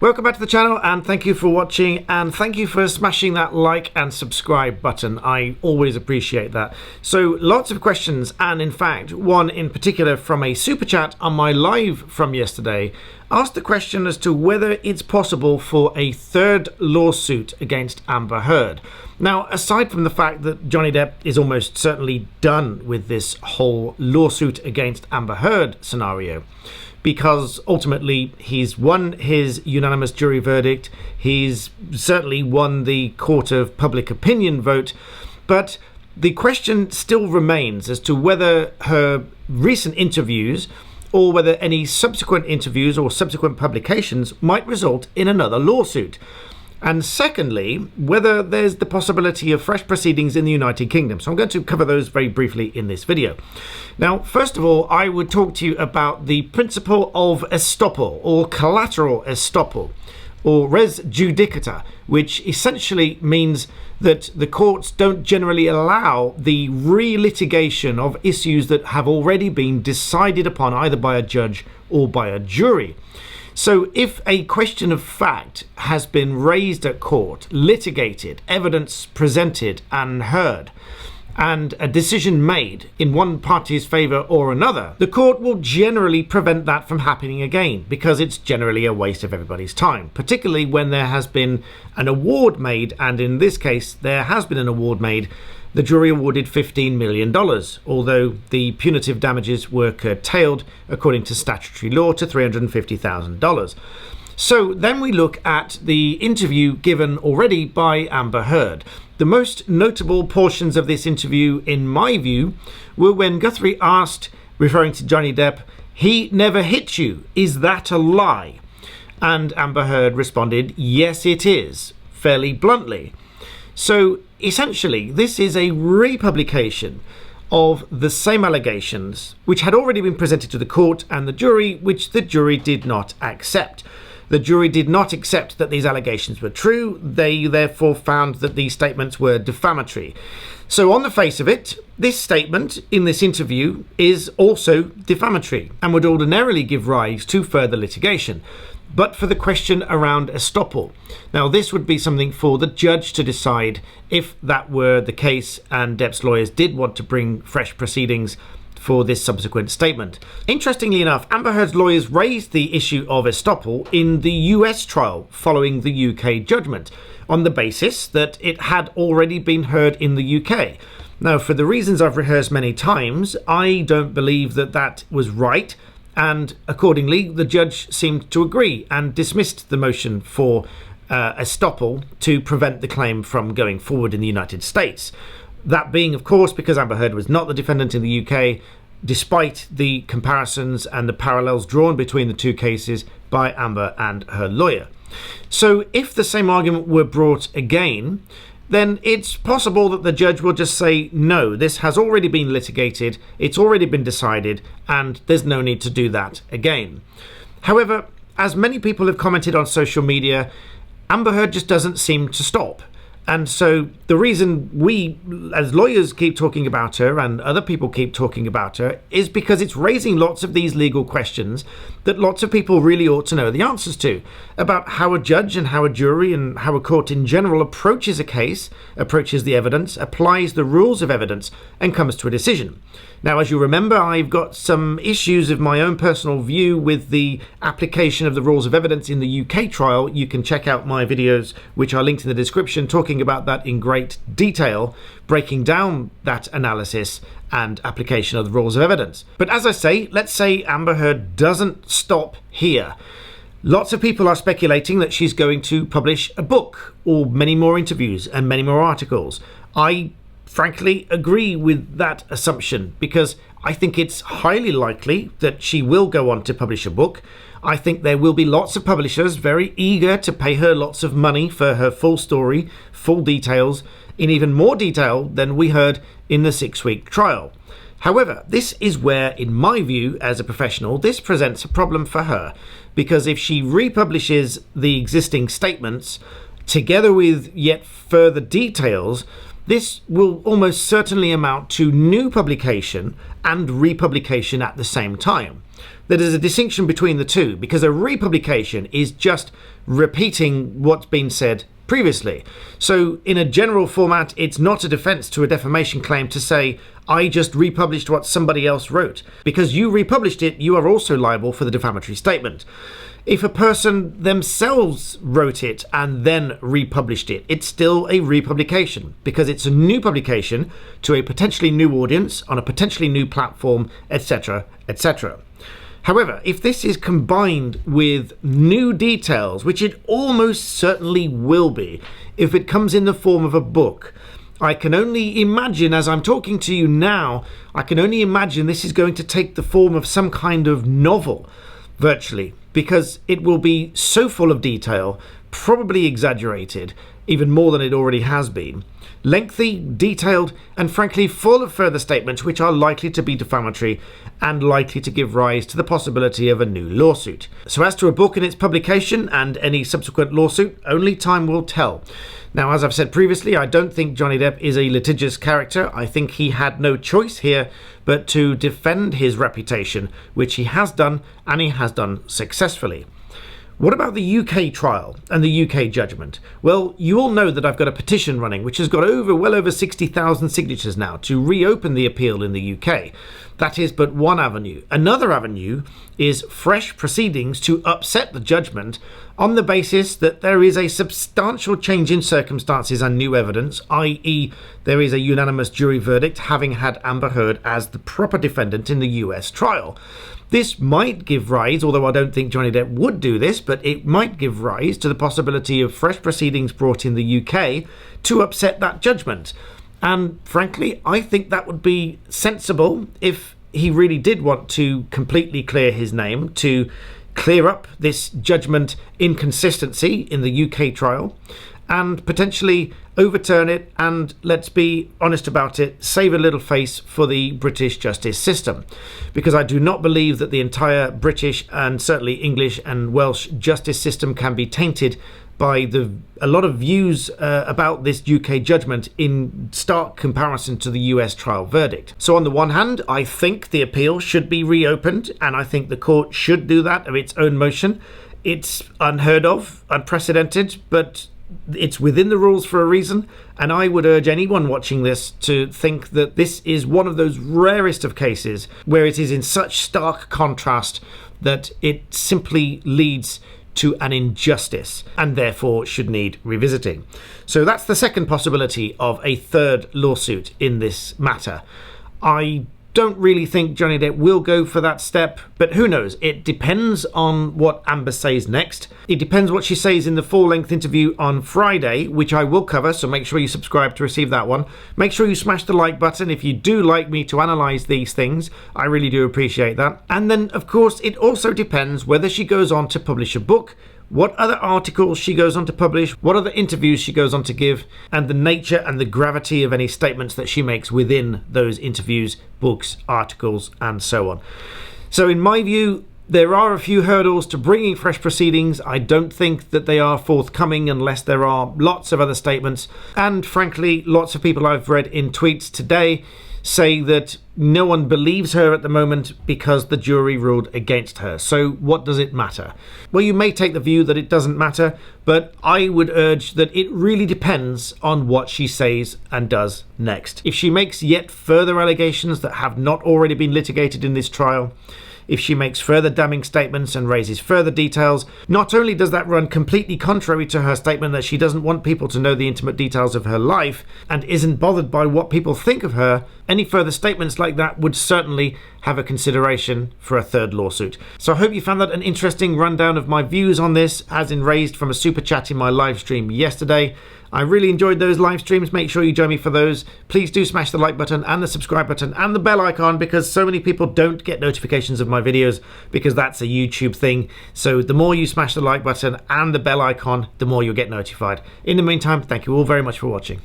Welcome back to the channel, and thank you for watching, and thank you for smashing that like and subscribe button. I always appreciate that. So lots of questions, and in fact one in particular from a super chat on my live from yesterday asked the question as to whether it's possible for a third lawsuit against Amber Heard. Now, aside from the fact that Johnny Depp is almost certainly done with this whole lawsuit against Amber Heard scenario, because ultimately he's won his unanimous jury verdict, he's certainly won the court of public opinion vote, but the question still remains as to whether her recent interviews or whether any subsequent interviews or subsequent publications might result in another lawsuit. And secondly, whether there's the possibility of fresh proceedings in the United Kingdom. So I'm going to cover those very briefly in this video. Now, first of all, I would talk to you about the principle of estoppel, or collateral estoppel, or res judicata, which essentially means that the courts don't generally allow the re-litigation of issues that have already been decided upon either by a judge or by a jury. So if a question of fact has been raised at court, litigated, evidence presented and heard, and a decision made in one party's favour or another, the court will generally prevent that from happening again, because it's generally a waste of everybody's time, particularly when there has been an award made, and in this case there has been an award made. The jury awarded $15 million, although the punitive damages were curtailed, according to statutory law, to $350,000. So then we look at the interview given already by Amber Heard. The most notable portions of this interview, in my view, were when Guthrie asked, referring to Johnny Depp, "He never hit you, is that a lie?" And Amber Heard responded, "Yes, it is," fairly bluntly. So essentially, this is a republication of the same allegations which had already been presented to the court and the jury, which the jury did not accept. The jury did not accept that these allegations were true. They therefore found that these statements were defamatory. So on the face of it, this statement in this interview is also defamatory and would ordinarily give rise to further litigation, but for the question around estoppel. Now, this would be something for the judge to decide if that were the case and Depp's lawyers did want to bring fresh proceedings for this subsequent statement. Interestingly enough, Amber Heard's lawyers raised the issue of estoppel in the US trial following the UK judgment, on the basis that it had already been heard in the UK. Now, for the reasons I've rehearsed many times, I don't believe that that was right, and accordingly the judge seemed to agree and dismissed the motion for estoppel to prevent the claim from going forward in the United States. That being, of course, because Amber Heard was not the defendant in the UK, despite the comparisons and the parallels drawn between the two cases by Amber and her lawyer. So if the same argument were brought again, then it's possible that the judge will just say, no, this has already been litigated, it's already been decided, and there's no need to do that again. However, as many people have commented on social media, Amber Heard just doesn't seem to stop. And so the reason we, as lawyers, keep talking about her and other people keep talking about her is because it's raising lots of these legal questions that lots of people really ought to know the answers to, about how a judge and how a jury and how a court in general approaches a case, approaches the evidence, applies the rules of evidence, and comes to a decision. Now, as you remember, I've got some issues of my own personal view with the application of the rules of evidence in the UK trial. You can check out my videos, which are linked in the description, talking about that in great detail, breaking down that analysis and application of the rules of evidence. But as I say, let's say Amber Heard doesn't stop here. Lots of people are speculating that she's going to publish a book, or many more interviews and many more articles. I frankly agree with that assumption, because I think it's highly likely that she will go on to publish a book. I think there will be lots of publishers very eager to pay her lots of money for her full story, full details, in even more detail than we heard in the 6-week trial. However, this is where, in my view as a professional, this presents a problem for her, because if she republishes the existing statements together with yet further details, this will almost certainly amount to new publication and republication at the same time. There is a distinction between the two, because a republication is just repeating what's been said previously. So in a general format, it's not a defense to a defamation claim to say, I just republished what somebody else wrote. Because you republished it, you are also liable for the defamatory statement. If a person themselves wrote it and then republished it, it's still a republication, because it's a new publication to a potentially new audience on a potentially new platform, etc., etc. However, if this is combined with new details, which it almost certainly will be, if it comes in the form of a book, I can only imagine, as I'm talking to you now, I can only imagine this is going to take the form of some kind of novel, virtually, because it will be so full of detail, probably exaggerated, even more than it already has been. Lengthy, detailed, and frankly full of further statements which are likely to be defamatory and likely to give rise to the possibility of a new lawsuit. So as to a book and its publication and any subsequent lawsuit, only time will tell. Now, as I've said previously, I don't think Johnny Depp is a litigious character. I think he had no choice here but to defend his reputation, which he has done, and he has done successfully. What about the UK trial and the UK judgment? Well, you all know that I've got a petition running which has got well over 60,000 signatures now to reopen the appeal in the UK. That is but one avenue. Another avenue is fresh proceedings to upset the judgment on the basis that there is a substantial change in circumstances and new evidence, i.e. there is a unanimous jury verdict having had Amber Heard as the proper defendant in the US trial. This might give rise, although I don't think Johnny Depp would do this, but it might give rise to the possibility of fresh proceedings brought in the UK to upset that judgment. And frankly, I think that would be sensible if he really did want to completely clear his name, to clear up this judgment inconsistency in the UK trial and potentially overturn it and, let's be honest about it, save a little face for the British justice system. Because I do not believe that the entire British and certainly English and Welsh justice system can be tainted by a lot of views about this UK judgment in stark comparison to the US trial verdict. So on the one hand, I think the appeal should be reopened, and I think the court should do that of its own motion. It's unheard of, unprecedented, but it's within the rules for a reason, and I would urge anyone watching this to think that this is one of those rarest of cases where it is in such stark contrast that it simply leads to an injustice and therefore should need revisiting. So that's the second possibility of a third lawsuit in this matter. I don't really think Johnny Depp will go for that step, but who knows? It depends on what Amber says next. It depends what she says in the full-length interview on Friday, which I will cover, so make sure you subscribe to receive that one. Make sure you smash the like button if you do like me to analyse these things. I really do appreciate that. And then, of course, it also depends whether she goes on to publish a book, what other articles she goes on to publish, what other interviews she goes on to give, and the nature and the gravity of any statements that she makes within those interviews, books, articles, and so on. So in my view, there are a few hurdles to bringing fresh proceedings. I don't think that they are forthcoming unless there are lots of other statements. And frankly, lots of people I've read in tweets today say that no one believes her at the moment because the jury ruled against her. So what does it matter? Well, you may take the view that it doesn't matter, but I would urge that it really depends on what she says and does next. If she makes yet further allegations that have not already been litigated in this trial, if she makes further damning statements and raises further details, not only does that run completely contrary to her statement that she doesn't want people to know the intimate details of her life and isn't bothered by what people think of her, any further statements like that would certainly have a consideration for a third lawsuit. So I hope you found that an interesting rundown of my views on this, as in raised from a super chat in my live stream yesterday. I really enjoyed those live streams. Make sure you join me for those. Please do smash the like button and the subscribe button and the bell icon, because so many people don't get notifications of my videos because that's a YouTube thing. So the more you smash the like button and the bell icon, the more you'll get notified. In the meantime, thank you all very much for watching.